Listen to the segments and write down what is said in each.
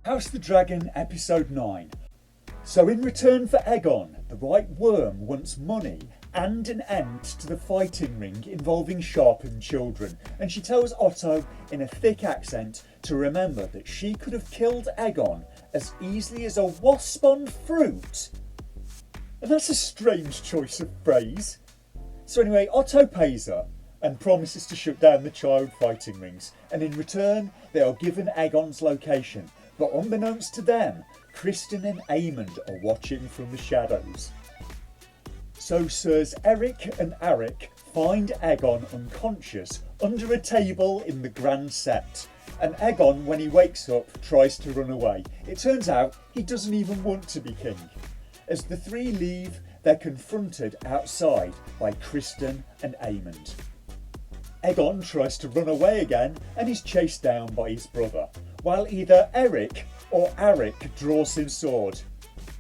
House the Dragon, episode 9. So in return for Aegon, the White Worm wants money and an end to the fighting ring involving sharpened children, and she tells Otto in a thick accent to remember that she could have killed Aegon as easily as a wasp on fruit. And that's a strange choice of phrase. So anyway, Otto pays her and promises to shut down the child fighting rings, and in return they are given Aegon's location. But unbeknownst to them, Kristen and Aemond are watching from the shadows. So Sirs Eric and Arik find Aegon unconscious under a table in the Grand Sept. And Aegon, when he wakes up, tries to run away. It turns out he doesn't even want to be king. As the three leave, they're confronted outside by Kristen and Aemond. Aegon tries to run away again and is chased down by his brother, while either Eric or Arik draws his sword.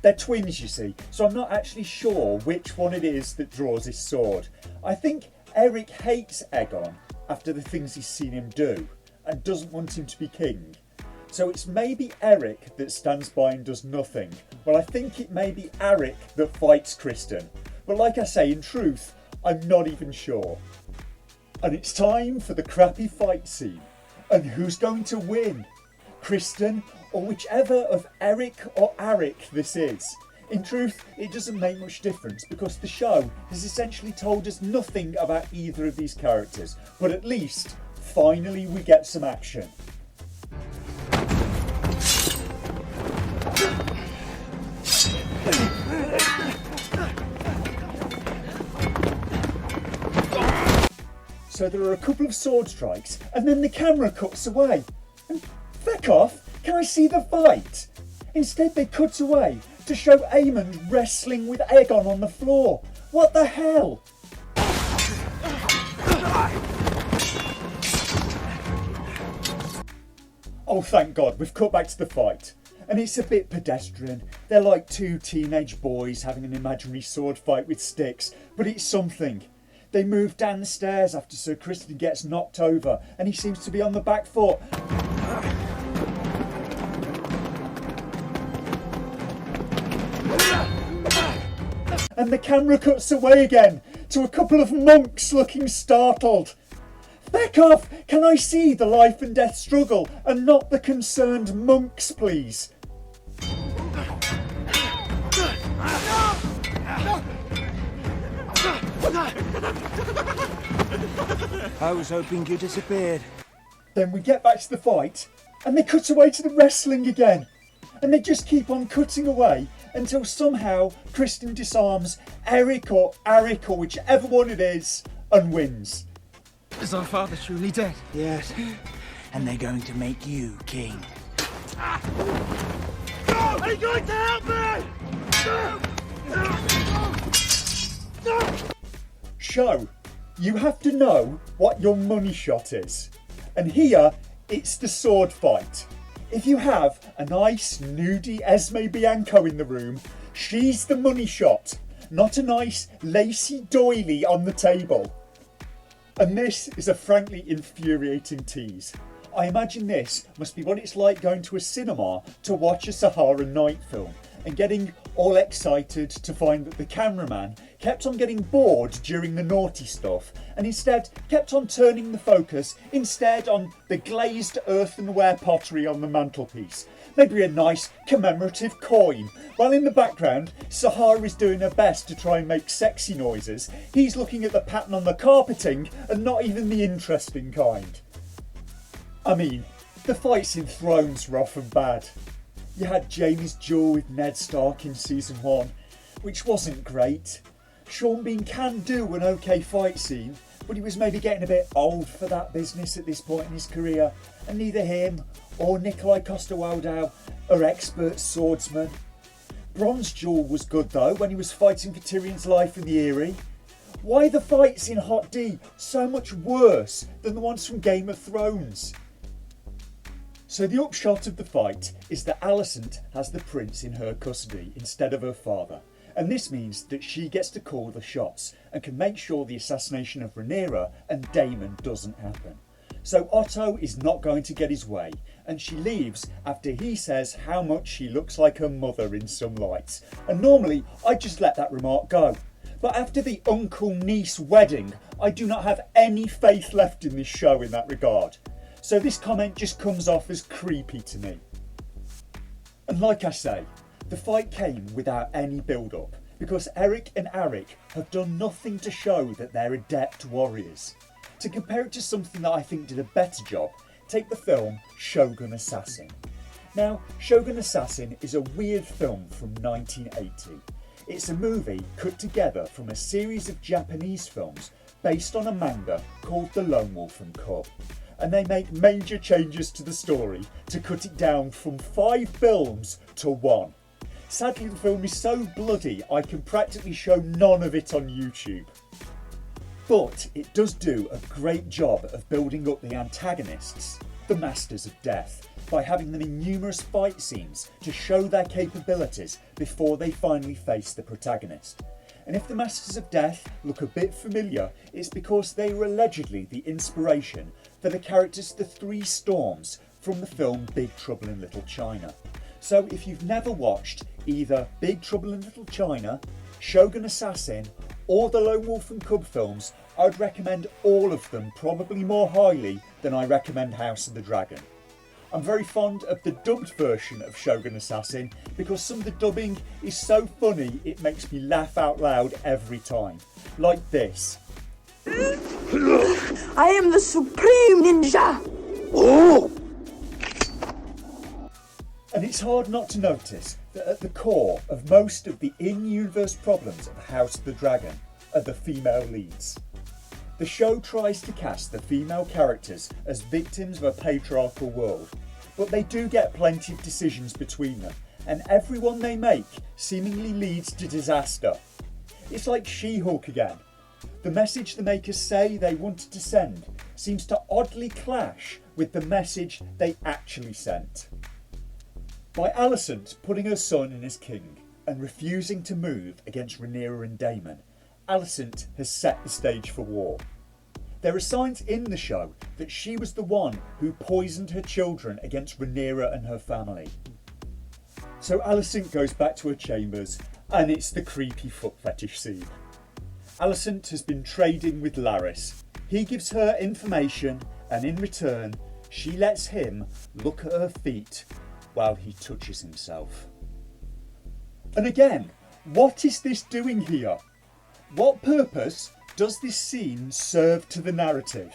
They're twins, you see, so I'm not actually sure which one it is that draws his sword. I think Eric hates Aegon after the things he's seen him do and doesn't want him to be king. So it's maybe Eric that stands by and does nothing. Well, I think it may be Arik that fights Kristen. But like I say, in truth, I'm not even sure. And it's time for the crappy fight scene. And who's going to win? Kristen or whichever of Eric or Arik this is? In truth, it doesn't make much difference because the show has essentially told us nothing about either of these characters. But at least, finally we get some action. So there are a couple of sword strikes and then the camera cuts away. And feck off, can I see the fight? Instead they cut away to show Aemond wrestling with Aegon on the floor. What the hell? Oh, thank God, we've cut back to the fight. And it's a bit pedestrian. They're like two teenage boys having an imaginary sword fight with sticks, but it's something. They move down the stairs after Sir Kristen gets knocked over and he seems to be on the back foot. And the camera cuts away again to a couple of monks looking startled. Back off! Can I see the life and death struggle and not the concerned monks, please? I was hoping you disappeared. Then we get back to the fight and they cut away to the wrestling again. And they just keep on cutting away until somehow Kristen disarms Eric or Arik or whichever one it is and wins. Is our father truly dead? Yes, and they're going to make you king. Are you going to help me? Show, you have to know what your money shot is. And here, it's the sword fight. If you have a nice, nudey Esme Bianco in the room, she's the money shot, not a nice, lacy doily on the table. And this is a frankly infuriating tease. I imagine this must be what it's like going to a cinema to watch a Sahara night film and getting all excited to find that the cameraman kept on getting bored during the naughty stuff and instead kept on turning the focus instead on the glazed earthenware pottery on the mantelpiece. Maybe a nice commemorative coin. While in the background, Sahara is doing her best to try and make sexy noises. He's looking at the pattern on the carpeting and not even the interesting kind. I mean, the fights in Thrones were often bad. You had Jaime's duel with Ned Stark in season 1, which wasn't great. Sean Bean can do an okay fight scene, but he was maybe getting a bit old for that business at this point in his career, and neither him or Nikolai Coster-Waldau are expert swordsmen. Bron's duel was good though, when he was fighting for Tyrion's life in the Eyrie. Why are the fights in Hot D so much worse than the ones from Game of Thrones? So the upshot of the fight is that Alicent has the prince in her custody instead of her father, and this means that she gets to call the shots and can make sure the assassination of Rhaenyra and Daemon doesn't happen. So Otto is not going to get his way, and she leaves after he says how much she looks like her mother in some lights. And normally I'd just let that remark go. But after the uncle-niece wedding, I do not have any faith left in this show in that regard. So this comment just comes off as creepy to me. And like I say, the fight came without any build-up, because Eric and Arik have done nothing to show that they're adept warriors. To compare it to something that I think did a better job, take the film Shogun Assassin. Now, Shogun Assassin is a weird film from 1980. It's a movie cut together from a series of Japanese films based on a manga called The Lone Wolf and Cub. And they make major changes to the story to cut it down from 5 films to 1. Sadly, the film is so bloody I can practically show none of it on YouTube. But it does do a great job of building up the antagonists, the Masters of Death, by having them in numerous fight scenes to show their capabilities before they finally face the protagonist. And if the Masters of Death look a bit familiar, it's because they were allegedly the inspiration for the characters The Three Storms from the film Big Trouble in Little China. So if you've never watched either Big Trouble in Little China, Shogun Assassin, or the Lone Wolf and Cub films, I'd recommend all of them probably more highly than I recommend House of the Dragon. I'm very fond of the dubbed version of Shogun Assassin because some of the dubbing is so funny it makes me laugh out loud every time. Like this. I am the supreme ninja! Oh! And it's hard not to notice that at the core of most of the in-universe problems of House of the Dragon are the female leads. The show tries to cast the female characters as victims of a patriarchal world, but they do get plenty of decisions between them, and everyone they make seemingly leads to disaster. It's like She-Hulk again. The message the makers say they wanted to send seems to oddly clash with the message they actually sent. By Alicent putting her son in as king and refusing to move against Rhaenyra and Daemon, Alicent has set the stage for war. There are signs in the show that she was the one who poisoned her children against Rhaenyra and her family. So Alicent goes back to her chambers and it's the creepy foot fetish scene. Alicent has been trading with Larys. He gives her information and in return she lets him look at her feet while he touches himself. And again, what is this doing here? What purpose does this scene serve to the narrative?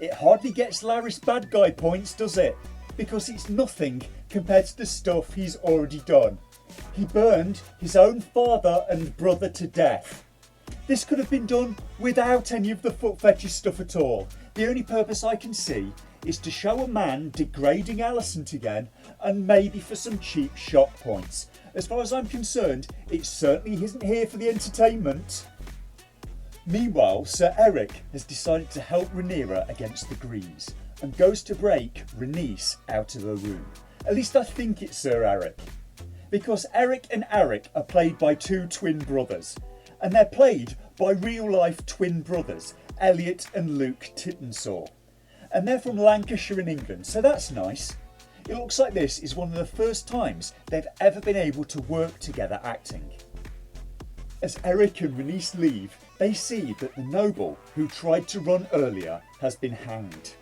It hardly gets Larys bad guy points, does it? Because it's nothing compared to the stuff he's already done. He burned his own father and brother to death. This could have been done without any of the foot fetish stuff at all. The only purpose I can see is to show a man degrading Alicent again and maybe for some cheap shock points. As far as I'm concerned, it certainly isn't here for the entertainment. Meanwhile, Sir Eric has decided to help Rhaenyra against the Greens and goes to break Rhaenys out of her room. At least I think it's Sir Eric. Because Eric and Arik are played by 2 twin brothers, and they're played by real-life twin brothers, Elliot and Luke Tittensaw. And they're from Lancashire in England, so that's nice. It looks like this is one of the first times they've ever been able to work together acting. As Eric and Rhaenys leave, they see that the noble who tried to run earlier has been hanged.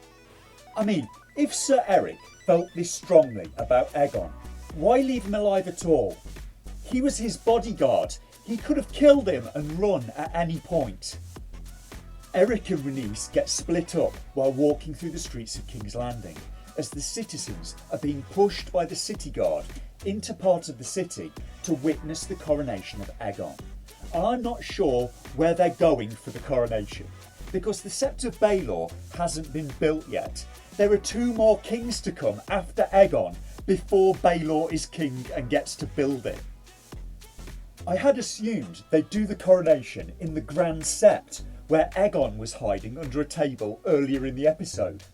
I mean, if Sir Eric felt this strongly about Aegon, why leave him alive at all? He was his bodyguard. He could have killed him and run at any point. Eric and Rhaenys get split up while walking through the streets of King's Landing, as the citizens are being pushed by the city guard into part of the city to witness the coronation of Aegon. And I'm not sure where they're going for the coronation, because the Sept of Baelor hasn't been built yet. There are 2 more kings to come after Aegon before Baelor is king and gets to build it. I had assumed they'd do the coronation in the Grand Sept, where Aegon was hiding under a table earlier in the episode.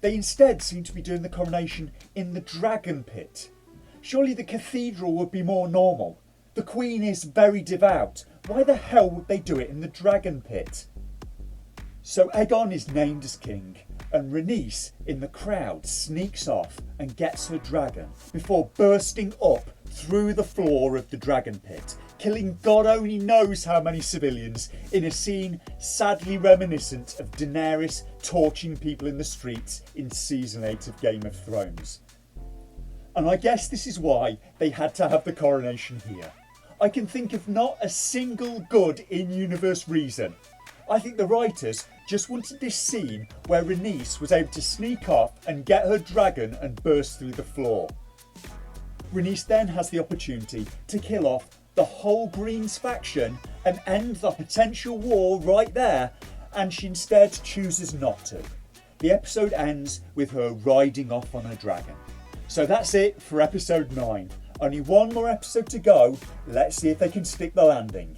They instead seem to be doing the coronation in the Dragon Pit. Surely the cathedral would be more normal. The Queen is very devout. Why the hell would they do it in the Dragon Pit? So Aegon is named as king, and Rhaenys in the crowd sneaks off and gets her dragon before bursting up through the floor of the dragon pit, killing God only knows how many civilians in a scene sadly reminiscent of Daenerys torching people in the streets in season 8 of Game of Thrones. And I guess this is why they had to have the coronation here. I can think of not a single good in-universe reason. I think the writers just wanted this scene where Rhaenys was able to sneak off and get her dragon and burst through the floor. Rhaenys then has the opportunity to kill off the whole Greens faction and end the potential war right there, and she instead chooses not to. The episode ends with her riding off on her dragon. So that's it for episode 9. Only one more episode to go. Let's see if they can stick the landing.